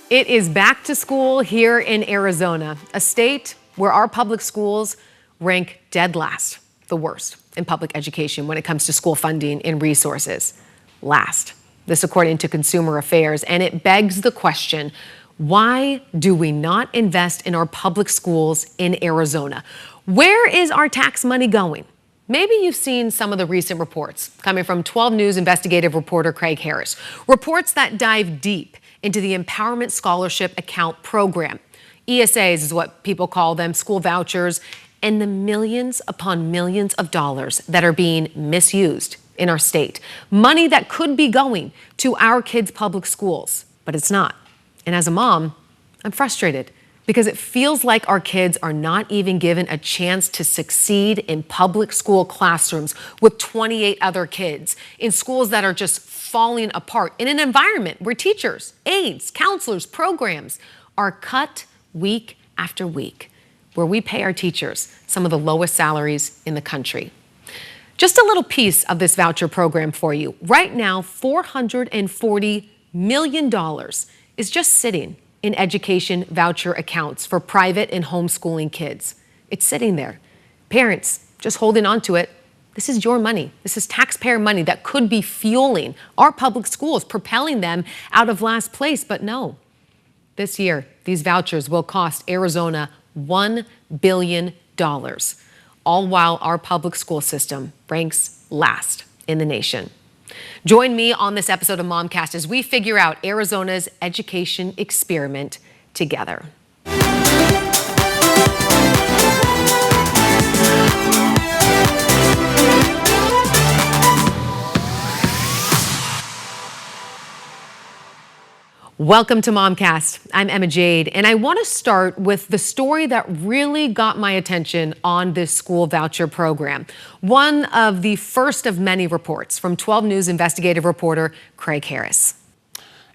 It is back to school here in Arizona, a state where our public schools rank dead last, the worst in public education when it comes to school funding and resources. Last. This according to Consumer Affairs, and it begs the question, why do we not invest in our public schools in Arizona? Where is our tax money going? Maybe you've seen some of the recent reports coming from 12 News investigative reporter Craig Harris. Reports that dive deep into the Empowerment Scholarship Account Program. ESAs is what people call them, school vouchers, and the millions upon millions of dollars that are being misused in our state. Money that could be going to our kids' public schools, but it's not. And as a mom, I'm frustrated because it feels like our kids are not even given a chance to succeed in public school classrooms with 28 other kids, in schools that are just falling apart, in an environment where teachers, aides, counselors, programs are cut week after week, where we pay our teachers some of the lowest salaries in the country. Just a little piece of this voucher program for you. Right now, $440 million is just sitting in education voucher accounts for private and homeschooling kids. It's sitting there. Parents just holding on to it. This is your money. This is taxpayer money that could be fueling our public schools, propelling them out of last place. But no, this year, these vouchers will cost Arizona $1 billion, all while our public school system ranks last in the nation. Join me on this episode of MOMCAST as we figure out Arizona's education experiment together. Welcome to MOMCAST. I'm Emma Jade, and I want to start with the story that really got my attention on this school voucher program. One of the first of many reports from 12 News investigative reporter Craig Harris.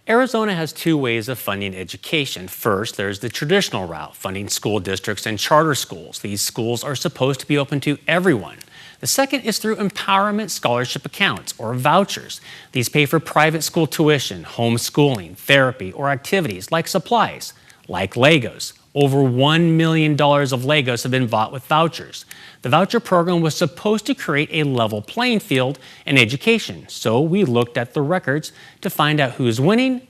Arizona has two ways of funding education. First, there's the traditional route, funding school districts and charter schools. These schools are supposed to be open to everyone. The second is through empowerment scholarship accounts, or vouchers. These pay for private school tuition, homeschooling, therapy, or activities like supplies, like Legos. Over $1 million of Legos have been bought with vouchers. The voucher program was supposed to create a level playing field in education, so we looked at the records to find out who's winning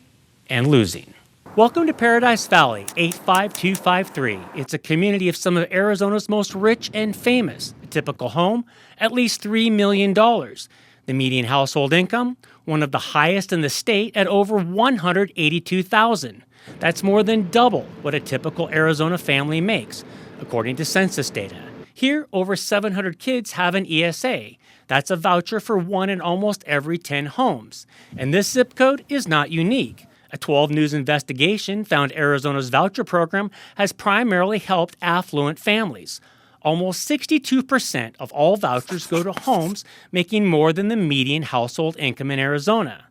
and losing. Welcome to Paradise Valley, 85253. It's a community of some of Arizona's most rich and famous. A typical home, at least $3 million. The median household income, one of the highest in the state at over $182,000. That's more than double what a typical Arizona family makes, according to census data. Here, over 700 kids have an ESA. That's a voucher for one in almost every 10 homes. And this zip code is not unique. A 12 News investigation found Arizona's voucher program has primarily helped affluent families. Almost 62% of all vouchers go to homes making more than the median household income in Arizona.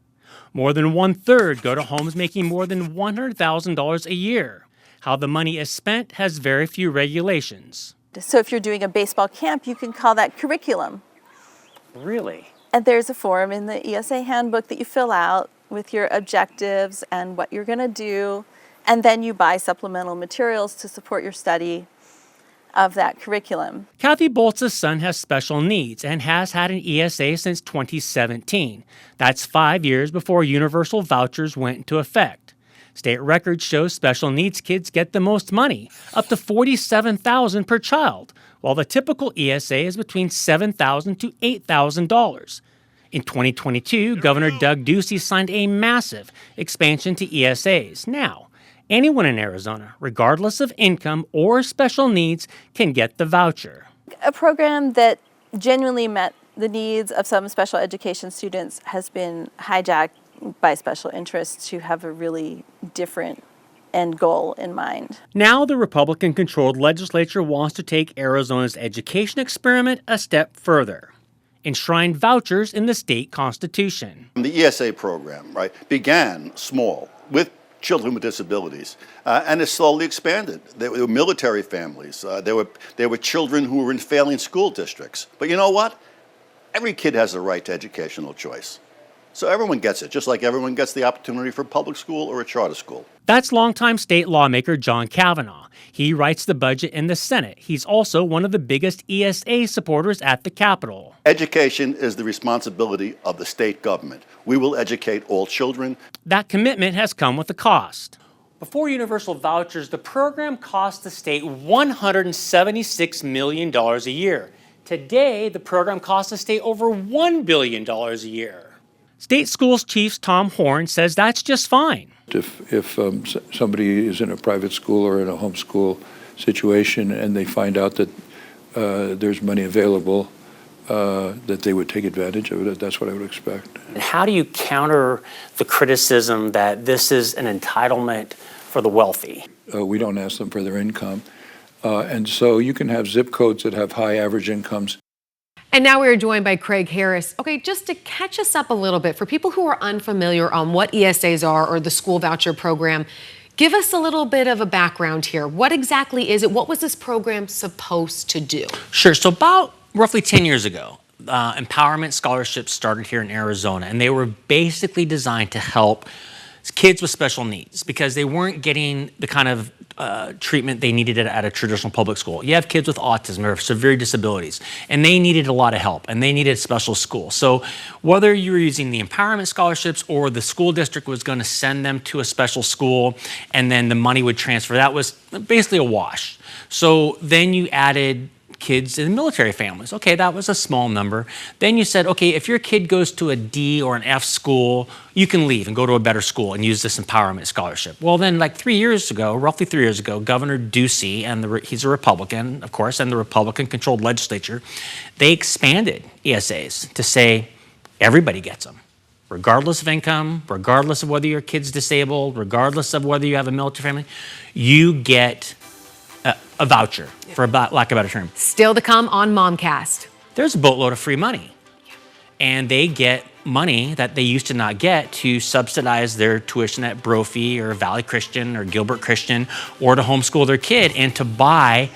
More than 1/3 go to homes making more than $100,000 a year. How the money is spent has very few regulations. So if you're doing a baseball camp, you can call that curriculum. Really? And there's a form in the ESA handbook that you fill out with your objectives and what you're going to do, and then you buy supplemental materials to support your study of that curriculum. Kathy Boltz's son has special needs and has had an ESA since 2017. That's 5 years before universal vouchers went into effect. State records show special needs kids get the most money, up to $47,000 per child, while the typical ESA is between $7,000 to $8,000. In 2022, Governor Doug Ducey signed a massive expansion to ESAs. Now, anyone in Arizona, regardless of income or special needs, can get the voucher. A program that genuinely met the needs of some special education students has been hijacked by special interests who have a really different end goal in mind. Now the Republican-controlled legislature wants to take Arizona's education experiment a step further. Enshrine vouchers in the state constitution. The ESA program, right, began small with children with disabilities, and it slowly expanded. There were military families. There were children who were in failing school districts. But you know what? Every kid has a right to educational choice. So everyone gets it, just like everyone gets the opportunity for a public school or a charter school. That's longtime state lawmaker John Kavanaugh. He writes the budget in the Senate. He's also one of the biggest ESA supporters at the Capitol. Education is the responsibility of the state government. We will educate all children. That commitment has come with a cost. Before universal vouchers, the program cost the state $176 million a year. Today, the program costs the state over $1 billion a year. State Schools Chief Tom Horn says that's just fine. If somebody is in a private school or in a homeschool situation and they find out that there's money available, that they would take advantage of it, that's what I would expect. How do you counter the criticism that this is an entitlement for the wealthy? We don't ask them for their income. And so you can have zip codes that have high average incomes. And now we're joined by Craig Harris. Okay, just to catch us up a little bit, for people who are unfamiliar on what ESAs are or the school voucher program, give us a little bit of a background here. What exactly is it? What was this program supposed to do? Sure. So about roughly 10 years ago, empowerment scholarships started here in Arizona, and they were basically designed to help kids with special needs because they weren't getting the kind of treatment they needed at a traditional public school. You have kids with autism or severe disabilities, and they needed a lot of help, and they needed special school. So whether you were using the empowerment scholarships or the school district was going to send them to a special school and then the money would transfer, that was basically a wash. So then you added kids in military families. Okay, that was a small number. Then you said, okay, if your kid goes to a D or an F school, you can leave and go to a better school and use this empowerment scholarship. Well, then roughly 3 years ago, Governor Ducey, and he's a Republican, of course, and the Republican-controlled legislature, they expanded ESAs to say everybody gets them, regardless of income, regardless of whether your kid's disabled, regardless of whether you have a military family, you get a voucher, for lack of a better term. Still to come on MOMCAST. There's a boatload of free money. And they get money that they used to not get to subsidize their tuition at Brophy or Valley Christian or Gilbert Christian, or to homeschool their kid and to buy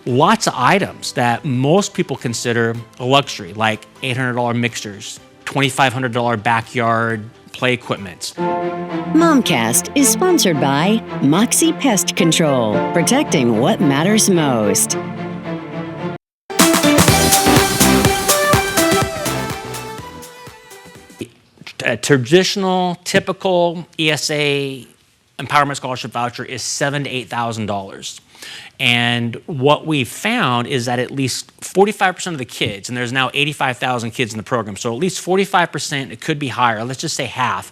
lots of items that most people consider a luxury, like $800 mixers, $2,500 backyard play equipment. MOMCAST is sponsored by Moxie Pest Control, protecting what matters most. A traditional, typical ESA empowerment scholarship voucher is $7,000 to $8,000. And what we found is that at least 45% of the kids, and there's now 85,000 kids in the program, so at least 45%, it could be higher, let's just say half,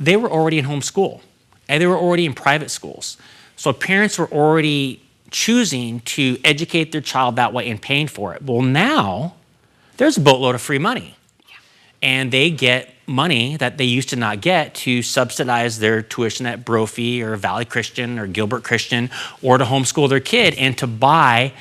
they were already in homeschool, and they were already in private schools. So parents were already choosing to educate their child that way and paying for it. Well, now there's a boatload of free money. And they get money that they used to not get to subsidize their tuition at Brophy or Valley Christian or Gilbert Christian, or to homeschool their kid and to buy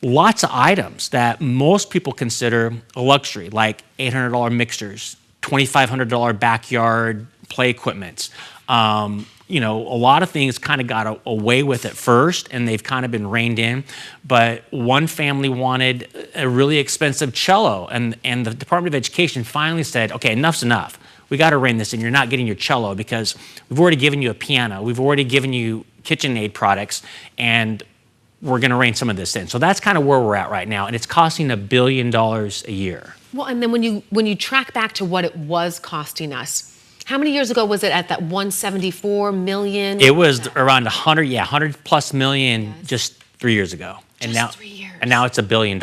lots of items that most people consider a luxury, like $800 mixers, $2,500 backyard play equipment. A lot of things kind of got away with it first, and they've kind of been reined in. But one family wanted a really expensive cello, and the Department of Education finally said, okay, enough's enough. We got to rein this in. You're not getting your cello because we've already given you a piano. We've already given you KitchenAid products, and we're going to rein some of this in. So that's kind of where we're at right now, and it's costing $1 billion a year. Well, and then when you track back to what it was costing us, how many years ago was it at that 174 million? It was around 100 plus million just 3 years ago. And Just now, 3 years. And now it's $1 billion.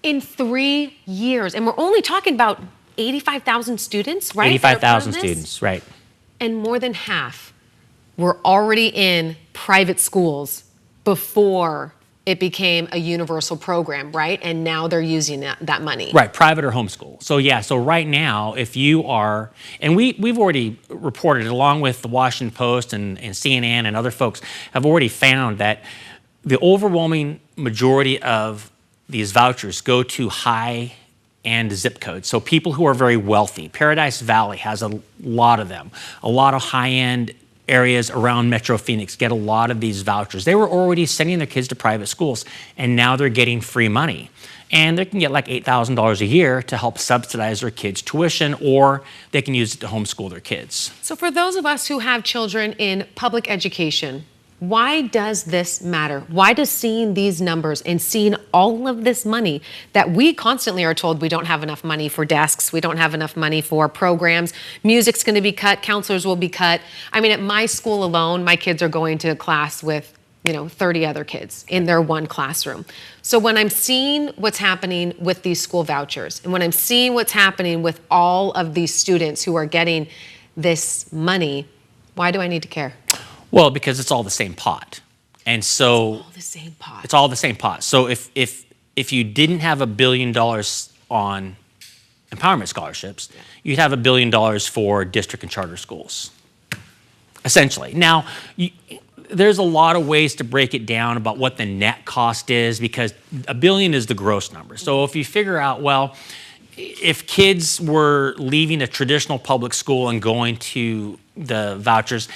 In 3 years. And we're only talking about 85,000 students, right? 85,000 students, right. And more than half were already in private schools before it became a universal program, right? And now they're using that money. Right, private or homeschool. So right now, if you are, and we've already reported, along with the Washington Post and CNN and other folks, have already found that the overwhelming majority of these vouchers go to high-end zip codes. So people who are very wealthy. Paradise Valley has a lot of them. A lot of high-end areas around Metro Phoenix get a lot of these vouchers. They were already sending their kids to private schools, and now they're getting free money. and they can get like $8,000 a year to help subsidize their kids' tuition, or they can use it to homeschool their kids. So for those of us who have children in public education, why does this matter? Why does seeing these numbers and seeing all of this money that we constantly are told we don't have enough money for desks, we don't have enough money for programs, music's going to be cut, counselors will be cut. I mean, at my school alone, my kids are going to class with 30 other kids in their one classroom. So when I'm seeing what's happening with these school vouchers, and when I'm seeing what's happening with all of these students who are getting this money, why do I need to care? Well, because it's all the same pot. And so It's all the same pot. it's all the same pot. So if you didn't have $1 billion on empowerment scholarships, you'd have $1 billion for district and charter schools, essentially. Now, there's a lot of ways to break it down about what the net cost is, because $1 billion is the gross number. So if you figure out, well, if kids were leaving a traditional public school and going to the vouchers,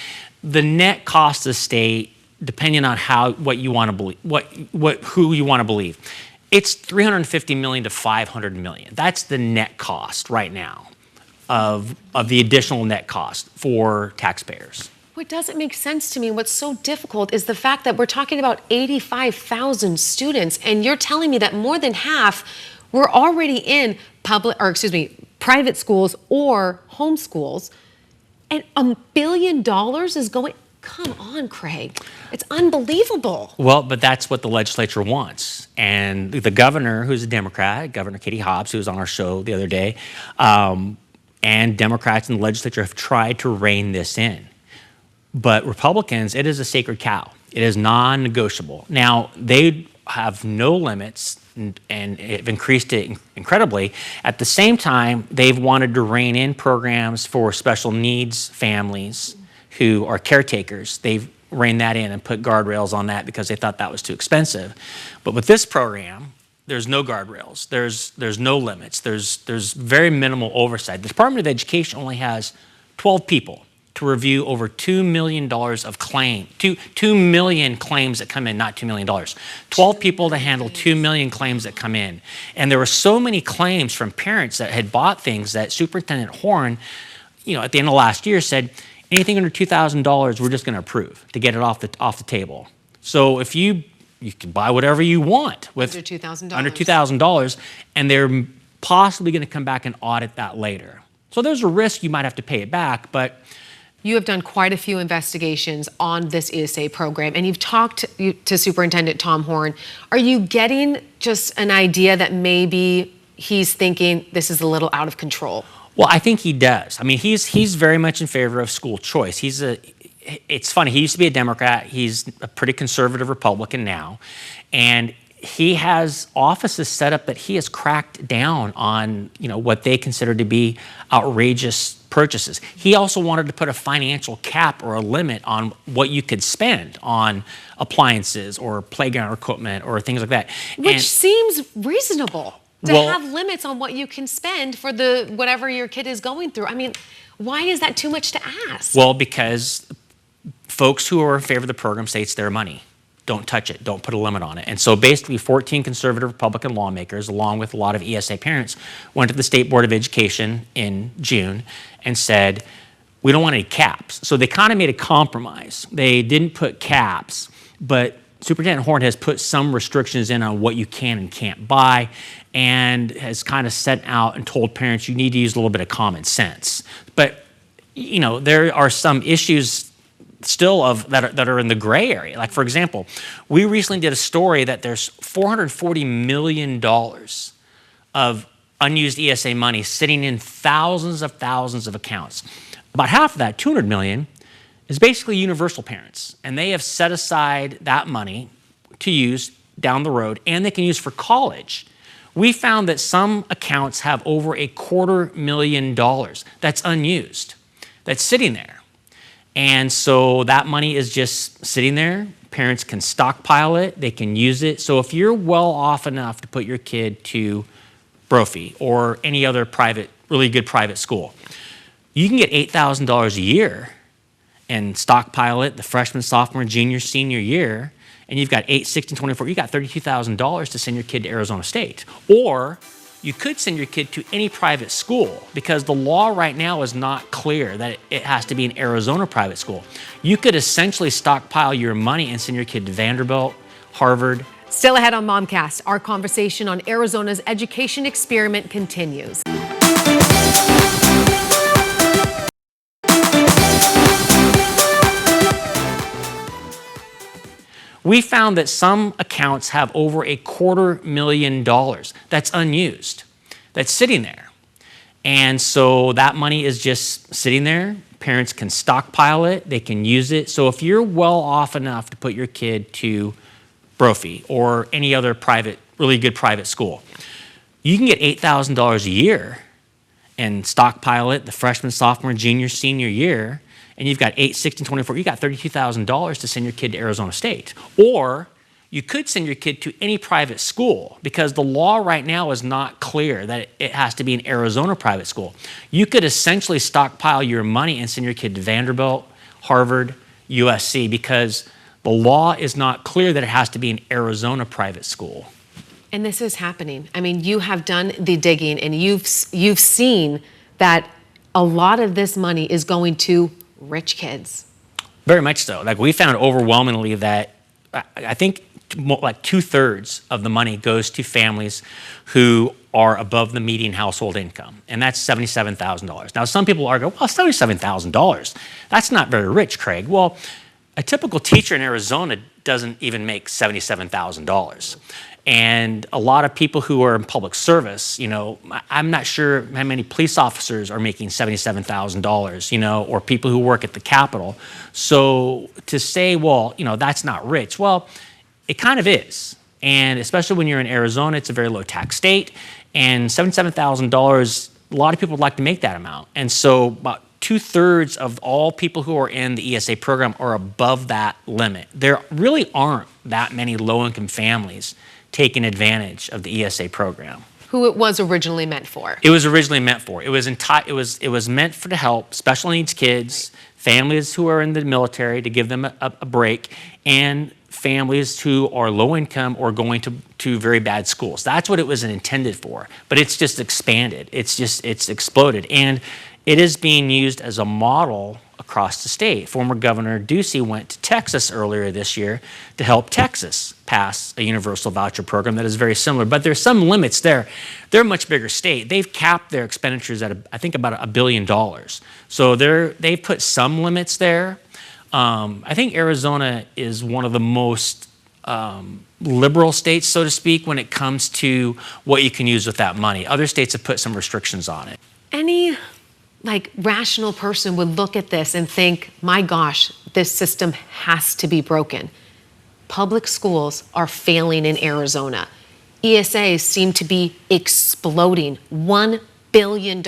the net cost of the state, depending on what you want to believe, who you want to believe, it's $350 million to $500 million. That's the net cost right now of the additional net cost for taxpayers. What doesn't make sense to me, what's so difficult, is the fact that we're talking about 85,000 students, and you're telling me that more than half were already in private schools or homeschools, and $1 billion is going. Come on, Craig. It's unbelievable. Well, but that's what the legislature wants. And the governor, who's a Democrat, Governor Katie Hobbs, who was on our show the other day, and Democrats in the legislature have tried to rein this in. But Republicans, it is a sacred cow. It is non-negotiable. Now, they have no limits and have increased it incredibly. At the same time, they've wanted to rein in programs for special needs families who are caretakers. They've reined that in and put guardrails on that because they thought that was too expensive. But with this program, there's no guardrails. There's no limits. There's very minimal oversight. The Department of Education only has 12 people to review over $2 million of claim, 2 million claims that come in, not $2 million. 12 people to handle 2 million claims that come in. And there were so many claims from parents that had bought things that Superintendent Horn, at the end of last year said, anything under $2,000, we're just going to approve to get it off the table. So if you can buy whatever you want with Under $2,000. Under $2,000, and they're possibly going to come back and audit that later. So there's a risk you might have to pay it back, but You have done quite a few investigations on this ESA program, and you've talked to Superintendent Tom Horn. Are you getting just an idea that maybe he's thinking this is a little out of control? Well, I think he does. I mean, he's very much in favor of school choice. It's funny, he used to be a Democrat. He's a pretty conservative Republican now. And he has offices set up that he has cracked down on, what they consider to be outrageous purchases. He also wanted to put a financial cap or a limit on what you could spend on appliances or playground equipment or things like that. Which seems reasonable to have limits on what you can spend for whatever your kid is going through. I mean, why is that too much to ask? Well, because folks who are in favor of the program say it's their money. Don't touch it. Don't put a limit on it. And so basically 14 conservative Republican lawmakers, along with a lot of ESA parents, went to the State Board of Education in June and said, we don't want any caps. So they kind of made a compromise. They didn't put caps, but Superintendent Horn has put some restrictions in on what you can and can't buy, and has kind of set out and told parents you need to use a little bit of common sense. But, there are some issues still that are in the gray area. Like, for example, we recently did a story that there's $440 million of unused ESA money sitting in thousands of accounts. About half of that, $200 million, is basically universal parents. And they have set aside that money to use down the road, and they can use for college. We found that some accounts have over $250,000 that's unused, that's sitting there. And so that money is just sitting there. Parents can stockpile it. They can use it. So if you're well off enough to put your kid to Brophy or any other really good private school, you can get $8,000 a year and stockpile it the freshman, sophomore, junior, senior year. and you've got 8, 16, 24, you got $32,000 to send your kid to Arizona State. Or you could send your kid to any private school, because the law right now is not clear that it has to be an Arizona private school. You could essentially stockpile your money and send your kid to Vanderbilt, Harvard. Still ahead on MOMCAST, our conversation on Arizona's education experiment continues. We found that some accounts have over $250,000 that's unused, that's sitting there. And so that money is just sitting there. Parents can stockpile it, they can use it. So if you're well off enough to put your kid to Brophy or any other private, really good private school, you can get $8,000 a year and stockpile it the freshman, sophomore, junior, senior year, and you've got 8, 16, 24, you got $32,000 to send your kid to Arizona State. Or you could send your kid to any private school, because the law right now is not clear that it has to be an Arizona private school. You could essentially stockpile your money and send your kid to Vanderbilt, Harvard, USC, because the law is not clear that it has to be an Arizona private school. And this is happening. I mean, you have done the digging, and you've seen that a lot of this money is going to rich kids. Very much so. Like, we found overwhelmingly that I think like 2/3 of the money goes to families who are above the median household income, and that's $77,000. Now, some people argue, well, $77,000, that's not very rich, Craig. Well, a typical teacher in Arizona doesn't even make $77,000. And a lot of people who are in public service, I'm not sure how many police officers are making $77,000, or people who work at the Capitol. So to say, well, that's not rich, well, it kind of is. And especially when you're in Arizona, it's a very low tax state. And $77,000, a lot of people would like to make that amount. And so about 2/3 of all people who are in the ESA program are above that limit. There really aren't that many low-income families taking advantage of the ESA program. Who it was originally meant for. It was originally meant for. It was meant to help special needs kids, families who are in the military, to give them a break, and families who are low income or going to very bad schools. That's what it was intended for. But it's just expanded. It's exploded. And it is being used as a model across the state. Former Governor Ducey went to Texas earlier this year to help Texas pass a universal voucher program that is very similar. But there's some limits there. They're a much bigger state. They've capped their expenditures at, I think, about $1 billion. So they've put some limits there. I think Arizona is one of the most liberal states, so to speak, when it comes to what you can use with that money. Other states have put some restrictions on it. Any rational person would look at this and think, my gosh, this system has to be broken. Public schools are failing in Arizona. ESAs seem to be exploding. $1 billion.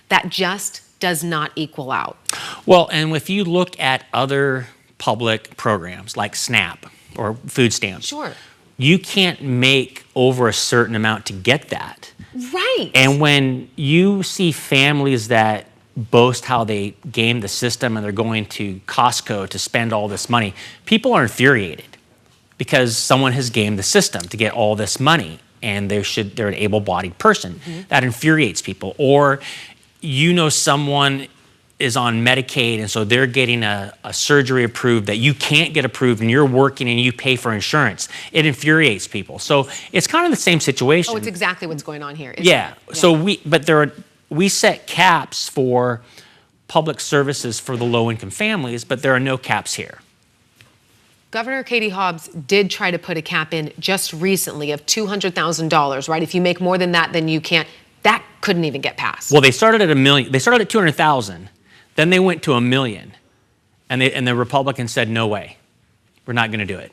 That just does not equal out. Well, and if you look at other public programs like SNAP or food stamps, sure, you can't make over a certain amount to get that. Right. And when you see families that boast how they game the system and they're going to Costco to spend all this money, people are infuriated because someone has gamed the system to get all this money, and they're an able-bodied person. Mm-hmm. That infuriates people. Or someone is on Medicaid, and so they're getting a surgery approved that you can't get approved, and you're working and you pay for insurance. It infuriates people. So it's kind of the same situation. Oh, it's exactly what's going on here. Yeah. So we set caps for public services for the low-income families, but there are no caps here. Governor Katie Hobbs did try to put a cap in just recently of $200,000, right? If you make more than that, then you can't. That couldn't even get passed. Well, they started at $1 million. They started at $200,000. Then they went to $1 million. And the Republicans said, no way. We're not going to do it.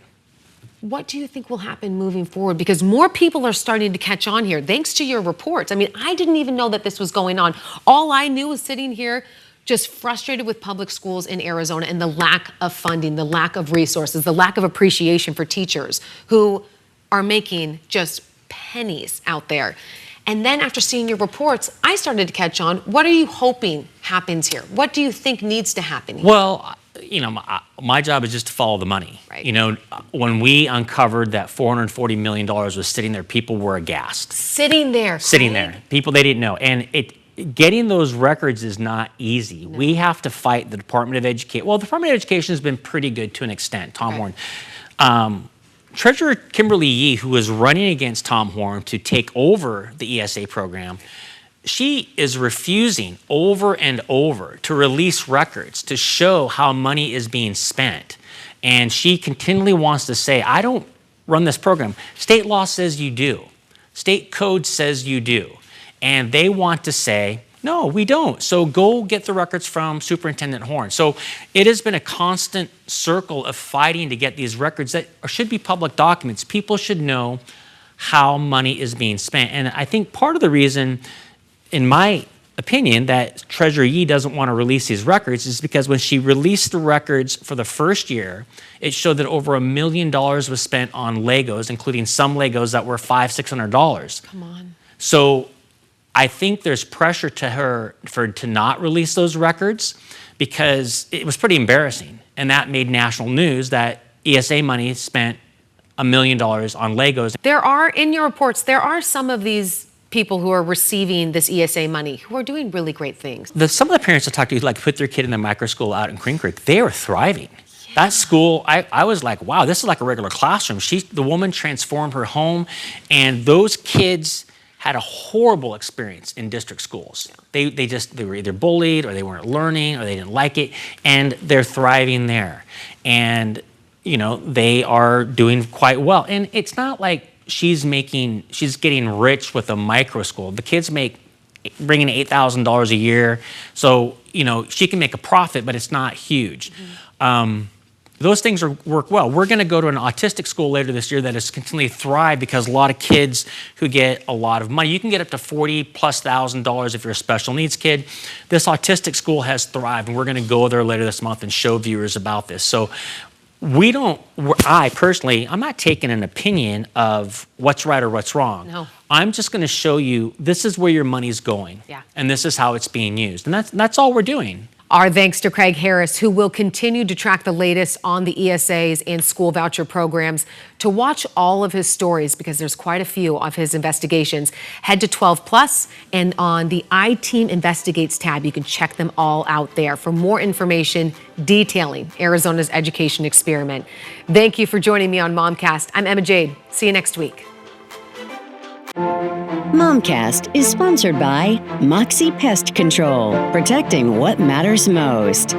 What do you think will happen moving forward? Because more people are starting to catch on here, thanks to your reports. I mean, I didn't even know that this was going on. All I knew was sitting here just frustrated with public schools in Arizona and the lack of funding, the lack of resources, the lack of appreciation for teachers who are making just pennies out there. And then after seeing your reports, I started to catch on. What are you hoping happens here? What do you think needs to happen here? Well, my job is just to follow the money. Right. When we uncovered that $440 million was sitting there, people were aghast. Sitting there. People they didn't know. And getting those records is not easy. No. We have to fight the Department of Education. Well, the Department of Education has been pretty good to an extent, Tom Horn. Treasurer Kimberly Yee, who was running against Tom Horn to take over the ESA program, she is refusing over and over to release records to show how money is being spent. And she continually wants to say, I don't run this program. State law says you do. State code says you do. And they want to say, no, we don't. So go get the records from Superintendent Horn. So it has been a constant circle of fighting to get these records that should be public documents. People should know how money is being spent. And I think part of the reason, in my opinion, that Treasurer Yee doesn't want to release these records is because when she released the records for the first year, it showed that over $1 million was spent on Legos, including some Legos that were $500, $600. Come on. So I think there's pressure to her to not release those records because it was pretty embarrassing. And that made national news that ESA money spent $1 million on Legos. In your reports, there are some of these people who are receiving this ESA money who are doing really great things. Some of the parents I talked to, like put their kid in the micro school out in Green Creek, they were thriving. Yeah. That school, I was like, wow, this is like a regular classroom. The woman transformed her home, and those kids had a horrible experience in district schools. They were either bullied, or they weren't learning, or they didn't like it, and they're thriving there. And they are doing quite well. And it's not like she's getting rich with a micro school. The kids bring in $8,000 a year, so she can make a profit, but it's not huge. Mm-hmm. Those things work well. We're going to go to an autistic school later this year that has continually thrived because a lot of kids who get a lot of money. You can get up to $40,000+ if you're a special needs kid. This autistic school has thrived, and we're going to go there later this month and show viewers about this. So I personally, I'm not taking an opinion of what's right or what's wrong. No. I'm just going to show you this is where your money's going. Yeah. And this is how it's being used. And that's all we're doing. Our thanks to Craig Harris, who will continue to track the latest on the ESAs and school voucher programs. To watch all of his stories, because there's quite a few of his investigations, head to 12plus, and on the iTeam Investigates tab, you can check them all out there for more information detailing Arizona's education experiment. Thank you for joining me on MOMCAST. I'm Emma Jade. See you next week. MOMCAST is sponsored by Moxie Pest Control, protecting what matters most.